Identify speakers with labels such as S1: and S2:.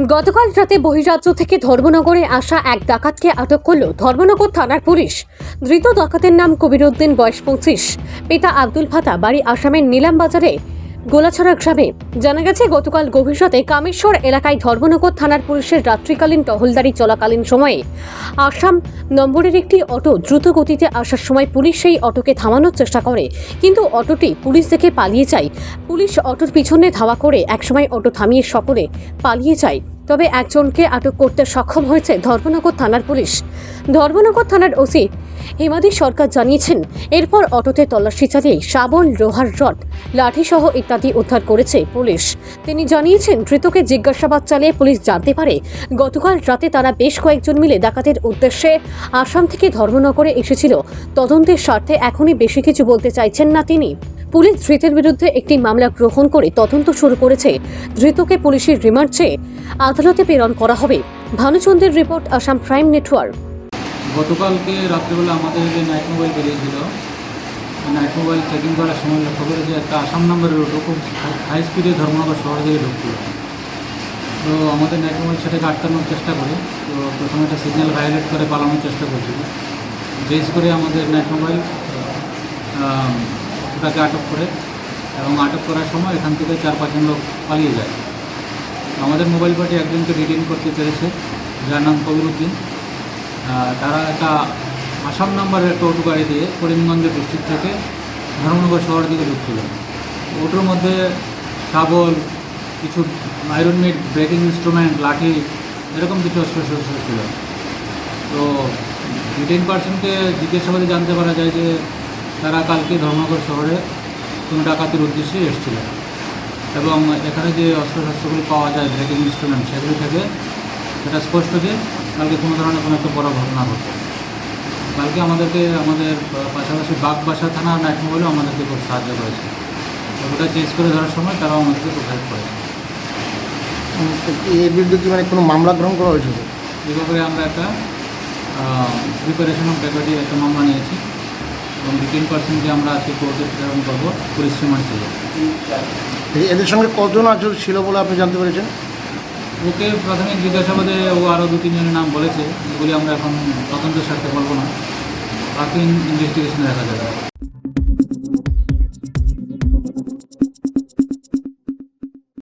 S1: গতকাল রাতে বহিরাজ্য থেকে ধর্মনগরে আসা এক ডাকাতকে আটক করল ধর্মনগর থানার পুলিশ। ধৃত ডাকাতের নাম কবিরউদ্দিন, বয়স 25, পিতা আব্দুল ফাতা, বাড়ি আসামের নিলামবাজারে গোলাছড়া গ্রামে। জানা গেছে, গতকাল গভীর রাতে কামেশ্বর এলাকায় ধর্মনগর থানার পুলিশের রাত্রিকালীন টহলদারি চলাকালীন সময়ে আসাম নম্বরের একটি অটো দ্রুত গতিতে আসার সময় পুলিশ সেই অটোকে থামানোর চেষ্টা করে, কিন্তু অটোটি পুলিশ দেখে পালিয়ে যায়। পুলিশ অটোর পিছনে ধাওয়া করে একসময় অটো থামিয়ে সকলে পালিয়ে যায়। তবে একজনকে আটক করতে সক্ষম হয়েছে ধর্মনগর থানার পুলিশ। ধর্মনগর থানার ওসি হেমাদি সরকার জানিয়েছেন, এরপর অটোতে তল্লাশি চালিয়ে শাবল, লোহার রড, লাঠিসহ ইত্যাদি উদ্ধার করেছে পুলিশ। তিনি জানিয়েছেন, ধৃতকে জিজ্ঞাসাবাদ চালিয়ে পুলিশ জানতে পারে গতকাল রাতে তারা বেশ কয়েকজন মিলে ডাকাতের উদ্দেশ্যে আসাম থেকে ধর্মনগরে এসেছিল। তদন্তের স্বার্থে এখনই বেশি কিছু বলতে চাইছেন না তিনি। পুলিশ ধৃতের বিরুদ্ধে একটি মামলা গ্রহণ করে তদন্ত শুরু করেছে। ধৃতকে পুলিশের রিমান্ড চেয়ে আদালতে প্রেরণ করা হবে। ভানুচন্দ্রের রিপোর্ট, আসাম প্রাইম নেটওয়ার্ক।
S2: গতকালকে রাত্রেবেলা আমাদের যে নাইট মোবাইল বেরিয়েছিল, নাইট মোবাইল চেকিং করার সময় লক্ষ্য করে যে একটা আসাম নাম্বারের অটো খুব হাই স্পিডে ধর্মনগর শহর থেকে ঢুকছিল। তো আমাদের নাইট মোবাইল সেটাকে আটকানোর চেষ্টা করে, তো প্রথমে একটা সিগন্যাল ভায়োলেট করে পালানোর চেষ্টা করছিল। বেশ করে আমাদের নাইট মোবাইল ওটাকে আটক করে, এবং আটক করার সময় এখান থেকে 4-5 জন লোক পালিয়ে যায়। আমাদের মোবাইল পার্টি একজনকে ডিটেইন করতে পেরেছে, যার নাম কবিরউদ্দিন। তারা একটা আসাম নাম্বারের একটা অটো গাড়ি দিয়ে করিমগঞ্জ ডিস্ট্রিক্ট থেকে ধর্মনগর শহর দিকে ঢুকছিল। অটোর মধ্যে শাবল, কিছু আয়রন মেড ব্রেকিং ইনস্ট্রুমেন্ট, লাঠি, এরকম কিছু অস্ত্রশস্ত্র ছিল। তো ডিটেইন পার্সনকে জিজ্ঞাসাবাদে জানতে পারা যায় যে তারা কালকে ধর্মনগর শহরে কোনো ডাকাতির উদ্দেশ্যে এসেছিল, এবং এখানে যে অস্ত্রশস্ত্রগুলি পাওয়া যায়, ব্রেকিং ইনস্ট্রুমেন্ট, সেগুলি থেকে সেটা স্পষ্ট যে কালকে কোনো ধরনের কোনো একটা বড় ঘটনা ঘটে। কালকে আমাদের পাশাপাশি বাগবাসা থানা নাইট মোবাইলও আমাদেরকে খুব সাহায্য করেছে। ওটা চেস করে ধরার সময় তারাও আমাদেরকে খুব হেল্প করেছে।
S3: এর বিরুদ্ধে কি কোনো মামলা গ্রহণ করা হয়েছিল?
S2: এই ব্যাপারে আমরা একটা প্রিপারেশন অফ ডেপুটি একটা মামলা নিয়েছি, এবং ডিটেইন পার্সনকে আমরা আজকে কোর্টে প্রেরণ করবো পুলিশ রিমান্ড থেকে।
S3: এদের সঙ্গে কজন আচল ছিল বলে আপনি জানতে পেরেছেন?
S2: ওকে প্রাথমিক জিজ্ঞাসাবাদে ও আরও 2-3 জনের নাম বলেছে, এগুলি আমরা এখন তদন্তের স্বার্থে বলবো না, বাকি ইনভেস্টিগেশনে দেখা যাবে।